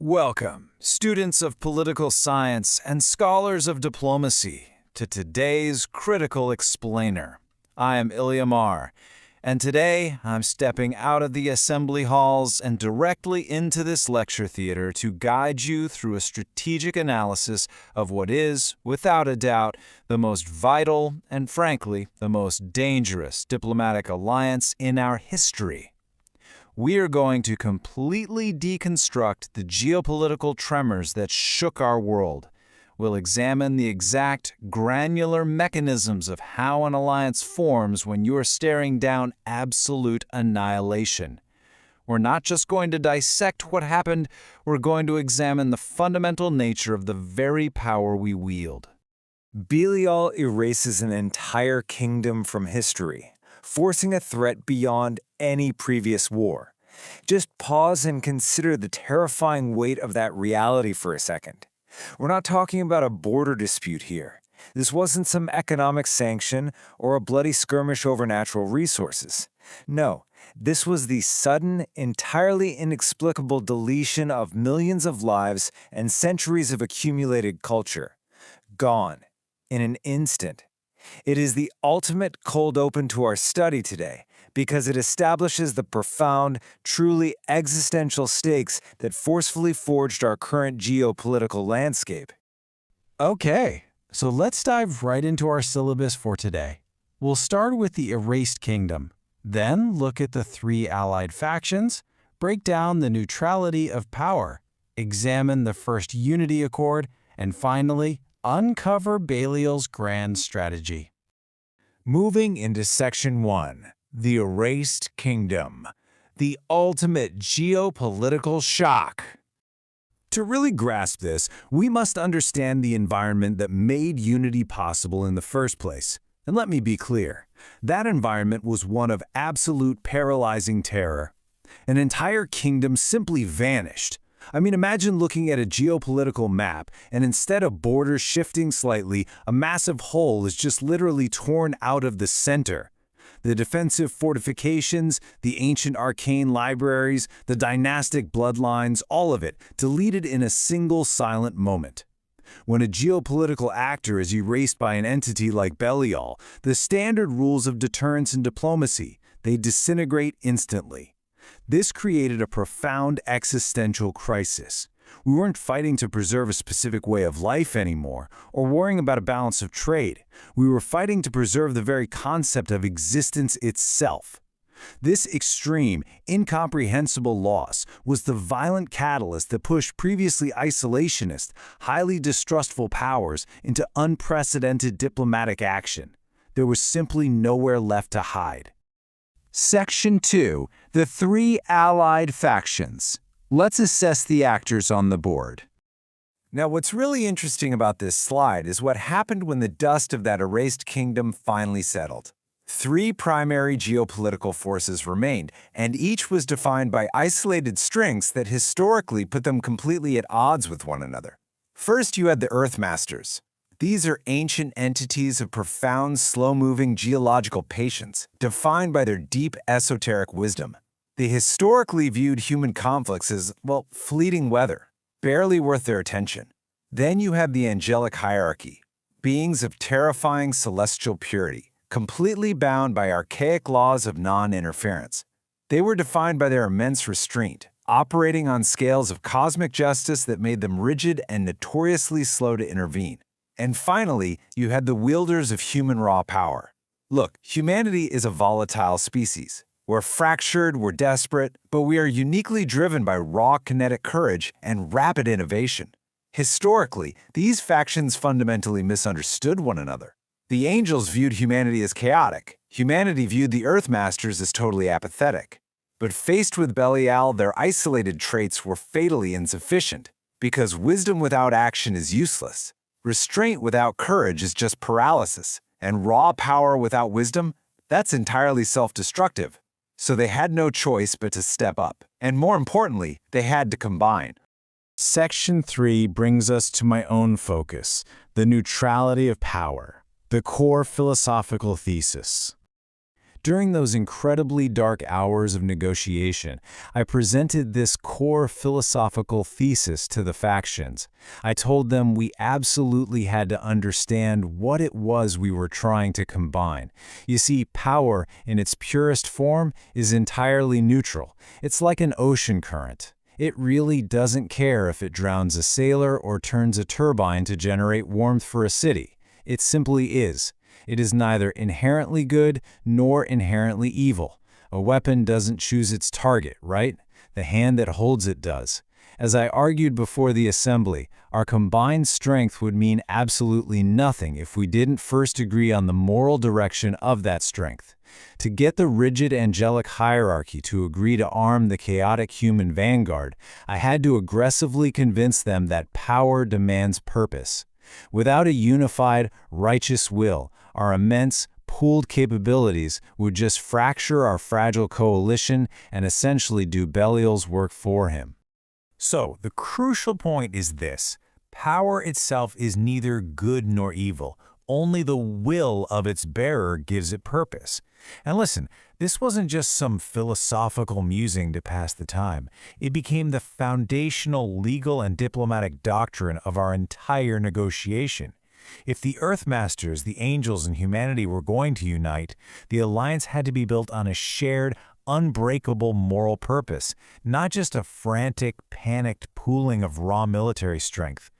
Welcome, students of political science and scholars of diplomacy, to today's Critical Explainer. I am Ilyan Marr, and today I'm stepping out of the assembly halls and directly into this lecture theater to guide you through a strategic analysis of what is, without a doubt, the most vital and, frankly, the most dangerous diplomatic alliance in our history. We are going to completely deconstruct the geopolitical tremors that shook our world. We'll examine the exact, granular mechanisms of how an alliance forms when you are staring down absolute annihilation. We're not just going to dissect what happened, we're going to examine the fundamental nature of the very power we wield. Belial erases an entire kingdom from history, forcing a threat beyond any previous war. Just pause and consider the terrifying weight of that reality for a second. We're not talking about a border dispute here. This wasn't some economic sanction or a bloody skirmish over natural resources. No, this was the sudden, entirely inexplicable deletion of millions of lives and centuries of accumulated culture. Gone. In an instant. It is the ultimate cold open to our study today, because it establishes the profound, truly existential stakes that forcefully forged our current geopolitical landscape. Okay, so let's dive right into our syllabus for today. We'll start with the erased kingdom, then look at the three allied factions, break down the neutrality of power, examine the first unity accord, and finally, uncover Belial's grand strategy. Moving into Section 1, the Erased Kingdom, the ultimate geopolitical shock. To really grasp this, we must understand the environment that made unity possible in the first place. And let me be clear, that environment was one of absolute paralyzing terror. An entire kingdom simply vanished. I mean, imagine looking at a geopolitical map, and instead of borders shifting slightly, a massive hole is just literally torn out of the center. The defensive fortifications, the ancient arcane libraries, the dynastic bloodlines, all of it deleted in a single silent moment. When a geopolitical actor is erased by an entity like Belial, the standard rules of deterrence and diplomacy, they disintegrate instantly. This created a profound existential crisis. We weren't fighting to preserve a specific way of life anymore, or worrying about a balance of trade. We were fighting to preserve the very concept of existence itself. This extreme, incomprehensible loss was the violent catalyst that pushed previously isolationist, highly distrustful powers into unprecedented diplomatic action. There was simply nowhere left to hide. Section 2. The three allied factions. Let's assess the actors on the board. Now, what's really interesting about this slide is what happened when the dust of that erased kingdom finally settled. Three primary geopolitical forces remained, and each was defined by isolated strengths that historically put them completely at odds with one another. First, you had the Earthmasters. These are ancient entities of profound, slow-moving geological patience, defined by their deep esoteric wisdom. They historically viewed human conflicts as, well, fleeting weather, barely worth their attention. Then you have the Angelic Hierarchy, beings of terrifying celestial purity, completely bound by archaic laws of non-interference. They were defined by their immense restraint, operating on scales of cosmic justice that made them rigid and notoriously slow to intervene. And finally, you had the wielders of human raw power. Look, humanity is a volatile species. We're fractured, we're desperate, but we are uniquely driven by raw kinetic courage and rapid innovation. Historically, these factions fundamentally misunderstood one another. The angels viewed humanity as chaotic. Humanity viewed the Earthmasters as totally apathetic. But faced with Belial, their isolated traits were fatally insufficient, because wisdom without action is useless. Restraint without courage is just paralysis, and raw power without wisdom, that's entirely self-destructive. So they had no choice but to step up, and more importantly, they had to combine. Section 3 brings us to my own focus, the neutrality of power, the core philosophical thesis. During those incredibly dark hours of negotiation, I presented this core philosophical thesis to the factions. I told them we absolutely had to understand what it was we were trying to combine. You see, power, in its purest form, is entirely neutral. It's like an ocean current. It really doesn't care if it drowns a sailor or turns a turbine to generate warmth for a city. It simply is. It is neither inherently good nor inherently evil. A weapon doesn't choose its target, right? The hand that holds it does. As I argued before the assembly, our combined strength would mean absolutely nothing if we didn't first agree on the moral direction of that strength. To get the rigid angelic hierarchy to agree to arm the chaotic human vanguard, I had to aggressively convince them that power demands purpose. Without a unified, righteous will, our immense, pooled capabilities would just fracture our fragile coalition and essentially do Belial's work for him. So, the crucial point is this. Power itself is neither good nor evil. Only the will of its bearer gives it purpose. And listen, this wasn't just some philosophical musing to pass the time. It became the foundational legal and diplomatic doctrine of our entire negotiation. If the Earthmasters, the angels, and humanity were going to unite, the alliance had to be built on a shared, unbreakable moral purpose, not just a frantic, panicked pooling of raw military strength.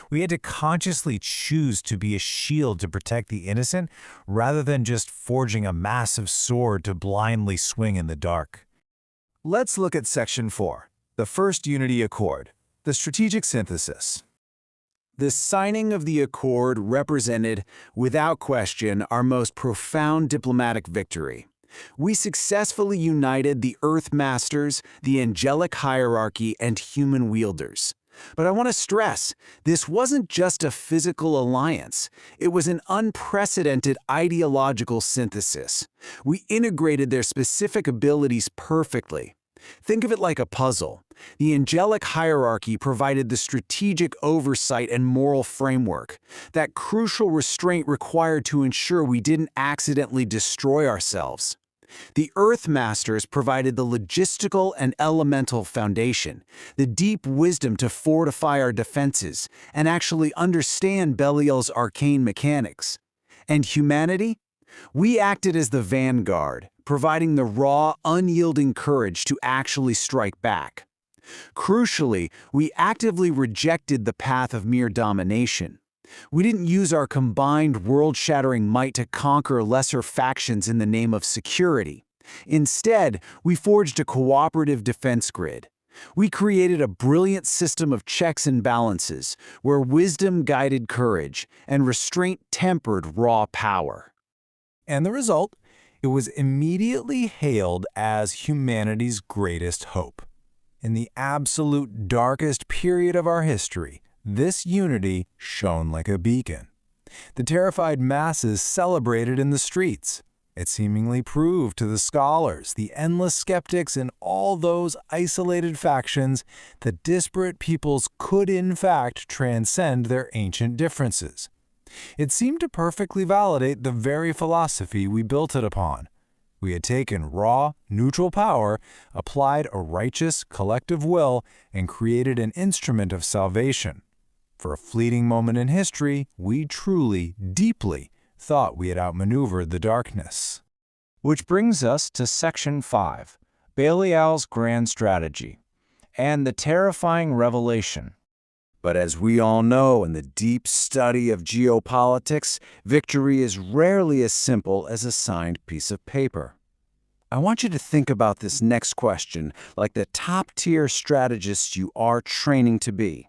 We had to consciously choose to be a shield to protect the innocent, rather than just forging a massive sword to blindly swing in the dark. Let's look at Section 4, the First Unity Accord, the strategic synthesis. The signing of the accord represented, without question, our most profound diplomatic victory. We successfully united the Earthmasters, the Angelic Hierarchy, and human wielders. But I want to stress, this wasn't just a physical alliance. It was an unprecedented ideological synthesis. We integrated their specific abilities perfectly. Think of it like a puzzle. The Angelic Hierarchy provided the strategic oversight and moral framework, that crucial restraint required to ensure we didn't accidentally destroy ourselves. The Earthmasters provided the logistical and elemental foundation, the deep wisdom to fortify our defenses and actually understand Belial's arcane mechanics. And humanity? We acted as the vanguard, providing the raw, unyielding courage to actually strike back. Crucially, we actively rejected the path of mere domination. We didn't use our combined world-shattering might to conquer lesser factions in the name of security. Instead, we forged a cooperative defense grid. We created a brilliant system of checks and balances, where wisdom guided courage and restraint tempered raw power. And the result? It was immediately hailed as humanity's greatest hope. In the absolute darkest period of our history, this unity shone like a beacon. The terrified masses celebrated in the streets. It seemingly proved to the scholars, the endless skeptics, and all those isolated factions that disparate peoples could in fact transcend their ancient differences. It seemed to perfectly validate the very philosophy we built it upon. We had taken raw, neutral power, applied a righteous, collective will, and created an instrument of salvation. For a fleeting moment in history, we truly, deeply, thought we had outmaneuvered the darkness. Which brings us to Section 5, Belial's Grand Strategy, and the terrifying revelation. But as we all know in the deep study of geopolitics, victory is rarely as simple as a signed piece of paper. I want you to think about this next question like the top-tier strategist you are training to be.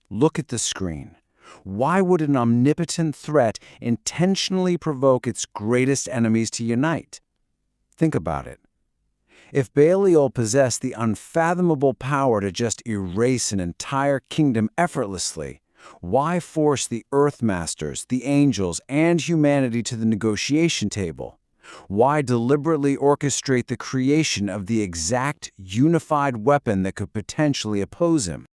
Look at the screen. Why would an omnipotent threat intentionally provoke its greatest enemies to unite? Think about it. If Belial possessed the unfathomable power to just erase an entire kingdom effortlessly, why force the Earthmasters, the angels, and humanity to the negotiation table? Why deliberately orchestrate the creation of the exact unified weapon that could potentially oppose him?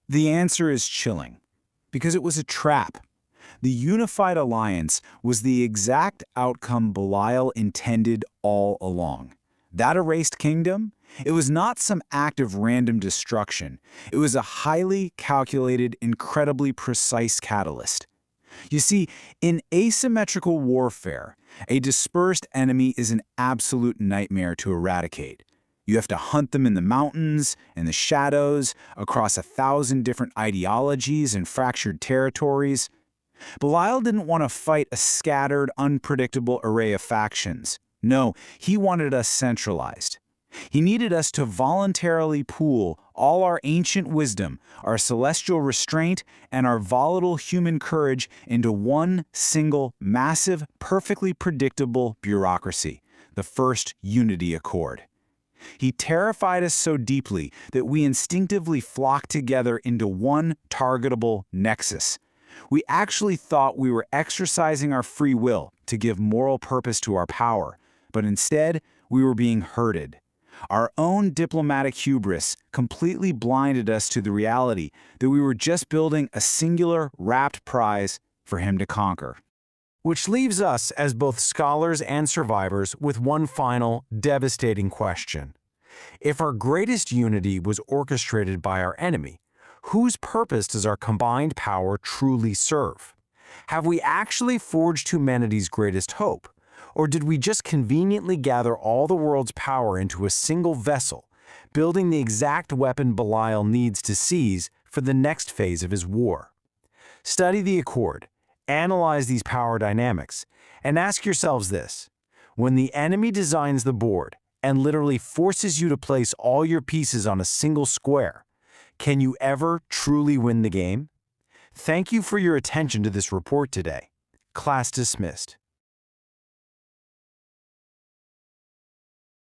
The answer is chilling. Because it was a trap. The unified alliance was the exact outcome Belial intended all along. That erased kingdom? It was not some act of random destruction. It was a highly calculated, incredibly precise catalyst. You see, in asymmetrical warfare, a dispersed enemy is an absolute nightmare to eradicate. You have to hunt them in the mountains, in the shadows, across 1,000 different ideologies and fractured territories. Belial didn't want to fight a scattered, unpredictable array of factions. No, he wanted us centralized. He needed us to voluntarily pool all our ancient wisdom, our celestial restraint, and our volatile human courage into one single, massive, perfectly predictable bureaucracy, the First Unity Accord. He terrified us so deeply that we instinctively flocked together into one targetable nexus. We actually thought we were exercising our free will to give moral purpose to our power, but instead, we were being herded. Our own diplomatic hubris completely blinded us to the reality that we were just building a singular, wrapped prize for him to conquer. Which leaves us, as both scholars and survivors, with one final, devastating question. If our greatest unity was orchestrated by our enemy, whose purpose does our combined power truly serve? Have we actually forged humanity's greatest hope? Or did we just conveniently gather all the world's power into a single vessel, building the exact weapon Belial needs to seize for the next phase of his war? Study the Accord, analyze these power dynamics, and ask yourselves this. When the enemy designs the board and literally forces you to place all your pieces on a single square, can you ever truly win the game? Thank you for your attention to this report today. Class dismissed.